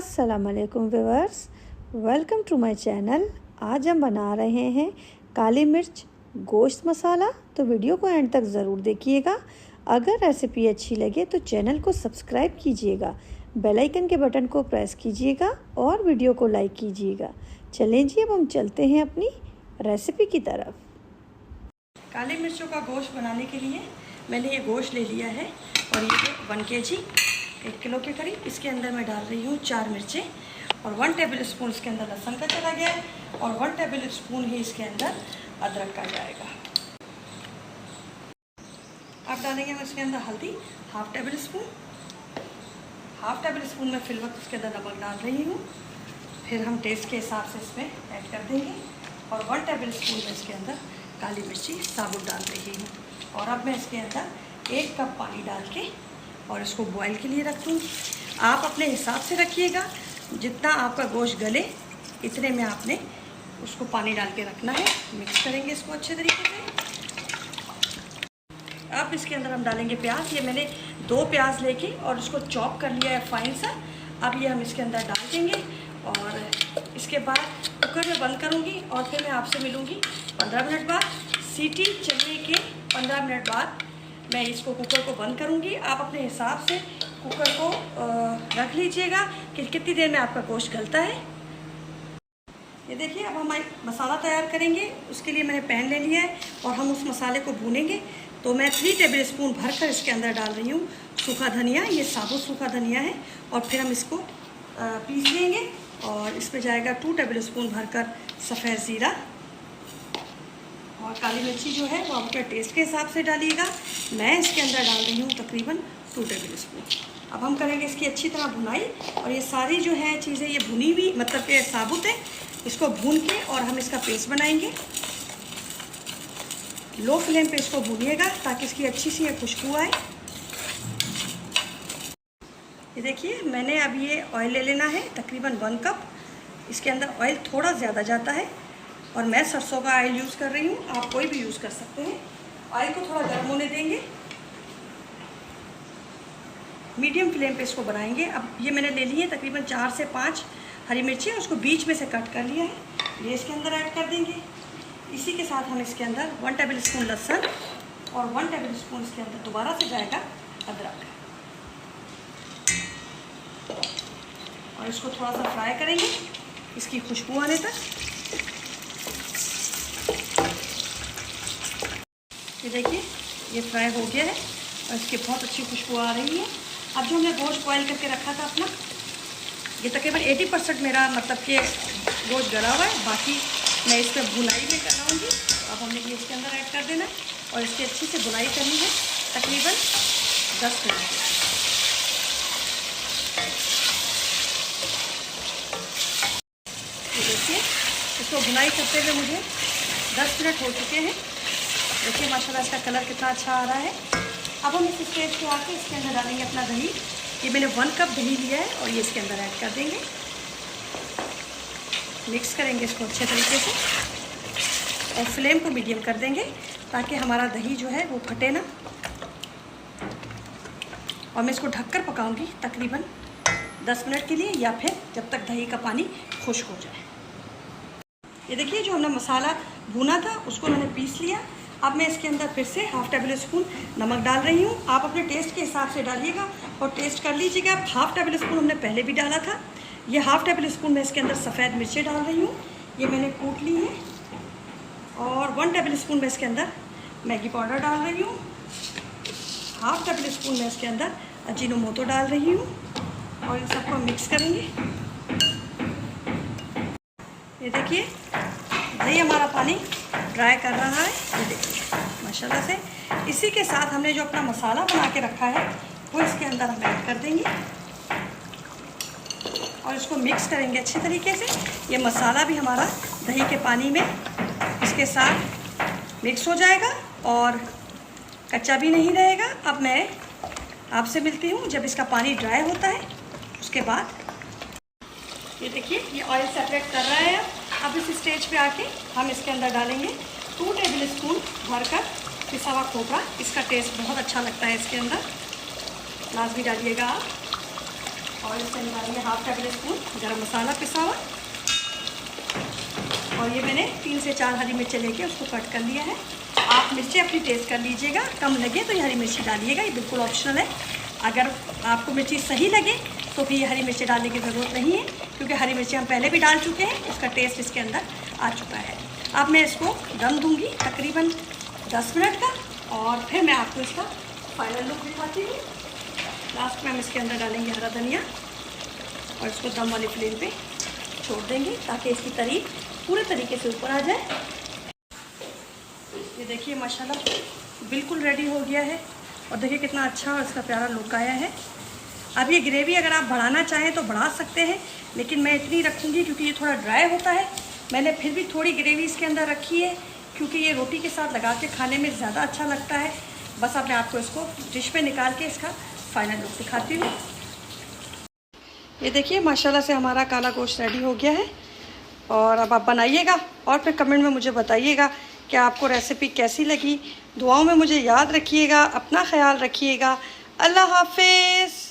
अस्सलामुअलैकुम viewers, welcome to my channel. आज हम बना रहे हैं काली मिर्च गोश्त मसाला। तो वीडियो को एंड तक ज़रूर देखिएगा। अगर रेसिपी अच्छी लगे तो चैनल को सब्सक्राइब कीजिएगा, बेल आइकन के बटन को प्रेस कीजिएगा और वीडियो को लाइक कीजिएगा। चलें जी, अब हम चलते हैं अपनी रेसिपी की तरफ। काली मिर्चों का गोश्त बनाने के लिए मैंने ये गोश्त ले लिया है और ये 1 kg 1 किलो के करीब। इसके अंदर मैं डाल रही हूँ 4 मिर्चें और 1 टेबल स्पून इसके अंदर लहसुन का चला गया है और 1 टेबल स्पून ही इसके अंदर अदरक का जाएगा। अब डालेंगे हम इसके अंदर हल्दी हाफ टेबल स्पून में फिल वक्त इसके अंदर नमक डाल रही हूँ। फिर हम टेस्ट के हिसाब से इसमें ऐड कर देंगे और 1 टेबल स्पून में इसके अंदर काली मिर्ची साबुत डाल रही हूँ। और अब मैं इसके अंदर 1 कप पानी डाल के और इसको बॉईल के लिए रख दूँगी। आप अपने हिसाब से रखिएगा, जितना आपका गोश्त गले इतने में आपने उसको पानी डाल के रखना है। मिक्स करेंगे इसको अच्छे तरीके से। अब इसके अंदर हम डालेंगे प्याज। ये मैंने 2 प्याज लेके और उसको चॉप कर लिया है फाइन सा। अब ये हम इसके अंदर डाल देंगे और इसके बाद कुकर में बंद करूँगी और फिर मैं आपसे मिलूँगी 15 मिनट बाद। सीटी चलने के 15 मिनट बाद मैं इसको कुकर को बंद करूँगी। आप अपने हिसाब से कुकर को रख लीजिएगा कि कितनी देर में आपका गोश्त गलता है। ये देखिए, अब हम मसाला तैयार करेंगे। उसके लिए मैंने पैन ले लिया है और हम उस मसाले को भूनेंगे। तो मैं 3 टेबल स्पून भरकर इसके अंदर डाल रही हूँ सूखा धनिया। ये साबुत सूखा धनिया है और फिर हम इसको पीस लेंगे। और इसमें जाएगा 2 टेबल स्पून भरकर सफ़ेद ज़ीरा और काली मिर्ची जो है वो आपके टेस्ट के हिसाब से डालिएगा। मैं इसके अंदर डाल रही हूँ तकरीबन 2 टेबल स्पून। अब हम करेंगे इसकी अच्छी तरह भुनाई। और ये सारी जो है चीज़ें ये भुनी हुई मतलब कि साबुत है। इसको भून के और हम इसका पेस्ट बनाएंगे। लो फ्लेम पे इसको भूनिएगा ताकि इसकी अच्छी सी खुशबू आए। ये देखिए, मैंने अब ये ऑयल ले लेना है तकरीबन 1 कप। इसके अंदर ऑयल थोड़ा ज़्यादा जाता है और मैं सरसों का ऑयल यूज़ कर रही हूँ। आप कोई भी यूज़ कर सकते हैं। ऑयल को थोड़ा गर्म होने देंगे, मीडियम फ्लेम पे इसको बनाएंगे। अब ये मैंने ले ली है तकरीबन 4 से 5 हरी मिर्ची, उसको बीच में से कट कर लिया है। ये इसके अंदर ऐड कर देंगे। इसी के साथ हम इसके अंदर 1 टेबल स्पून लहसुन और 1 टेबल स्पून इसके अंदर दोबारा से जाएगा अदरक। और इसको थोड़ा सा फ्राई करेंगे इसकी खुशबू आने तक। ये देखिए, ये फ्राई हो गया है और इसकी बहुत अच्छी खुशबू आ रही है। अब जो हमने गोश्त बॉयल करके रखा था अपना, ये तकरीबन 80% मेरा मतलब कि गोश्त गला हुआ है। बाकी मैं इस पर भुनाई भी कराऊँगी। अब हमने ये इसके अंदर ऐड कर देना और इसकी अच्छी से भुनाई करनी है तकरीबन 10 मिनट। ये देखिए, इसको भुनाई करते हुए मुझे 10 मिनट हो चुके हैं। देखिए माशाल्लाह इसका कलर कितना अच्छा आ रहा है। अब हम इस स्टेज पे आके इसके अंदर डालेंगे अपना दही। ये मैंने 1 कप दही लिया है और ये इसके अंदर ऐड कर देंगे। मिक्स करेंगे इसको अच्छे तरीके से और फ्लेम को मीडियम कर देंगे ताकि हमारा दही जो है वो फटे ना। और मैं इसको ढककर पकाऊंगी तकरीबन 10 मिनट के लिए या फिर जब तक दही का पानी खुश्क हो जाए। ये देखिए, जो हमने मसाला भुना था उसको मैंने पीस लिया। अब मैं इसके अंदर फिर से हाफ टेबल स्पून नमक डाल रही हूँ। आप अपने टेस्ट के हिसाब से डालिएगा और टेस्ट कर लीजिएगा। हाफ टेबल स्पून हमने पहले भी डाला था। ये हाफ टेबल स्पून मैं इसके अंदर सफ़ेद मिर्चें डाल रही हूँ, ये मैंने कूट ली है। और 1 टेबल स्पून मैं इसके अंदर मैगी पाउडर डाल रही हूँ। हाफ टेबल स्पून मैं इसके अंदर अजीनोमोटो डाल रही हूँ और इन सबको मिक्स करेंगे। ये देखिए, दही हमारा पानी ड्राई कर रहा है। ये देखिए माशाल्लाह से। इसी के साथ हमने जो अपना मसाला बना के रखा है वो इसके अंदर हम ऐड कर देंगे और इसको मिक्स करेंगे अच्छे तरीके से। ये मसाला भी हमारा दही के पानी में इसके साथ मिक्स हो जाएगा और कच्चा भी नहीं रहेगा। अब मैं आपसे मिलती हूँ जब इसका पानी ड्राई होता है उसके बाद। ये देखिए, ये ऑयल सेपरेट कर रहा है। अब इस स्टेज पे आके हम इसके अंदर डालेंगे 2 टेबल स्पून भरकर पिसा हुआ खोपरा। इसका टेस्ट बहुत अच्छा लगता है इसके अंदर, लाजमी डालिएगा आप। और इसके अंदर डालेंगे हाफ टेबल स्पून गरम मसाला पिसा हुआ। और ये मैंने 3 से 4 हरी मिर्चें लेके उसको कट कर लिया है। आप मिर्ची अपनी टेस्ट कर लीजिएगा, कम लगे तो ये हरी मिर्ची डालिएगा, ये बिल्कुल ऑप्शनल है। अगर आपको मिर्ची सही लगे तो फिर ये हरी मिर्ची डालने की ज़रूरत नहीं है, क्योंकि हरी मिर्ची हम पहले भी डाल चुके हैं, उसका टेस्ट इसके अंदर आ चुका है। अब मैं इसको दम दूंगी तकरीबन 10 मिनट का, और फिर मैं आपको इसका फाइनल लुक दिखाती हूँ। लास्ट में हम इसके अंदर डालेंगे हरा धनिया और इसको दम वाली फ्लेम पे छोड़ देंगे ताकि इसकी तरी पूरे तरीके से ऊपर आ जाए। ये देखिए माशाल्लाह बिल्कुल रेडी हो गया है, और देखिए कितना अच्छा और इसका प्यारा लुक आया है। अब ये ग्रेवी अगर आप बढ़ाना चाहें तो बढ़ा सकते हैं, लेकिन मैं इतनी रखूँगी क्योंकि ये थोड़ा ड्राई होता है। मैंने फिर भी थोड़ी ग्रेवी इसके अंदर रखी है क्योंकि ये रोटी के साथ लगा के खाने में ज़्यादा अच्छा लगता है। बस अब मैं आपको इसको डिश पे निकाल के इसका फाइनल लुक दिखाती हूँ। ये देखिए माशाल्लाह से हमारा काला गोश्त रेडी हो गया है, और अब आप बनाइएगा और फिर कमेंट में मुझे बताइएगा कि आपको रेसिपी कैसी लगी। दुआओं में मुझे याद रखिएगा, अपना ख्याल रखिएगा। अल्लाह हाफिज़।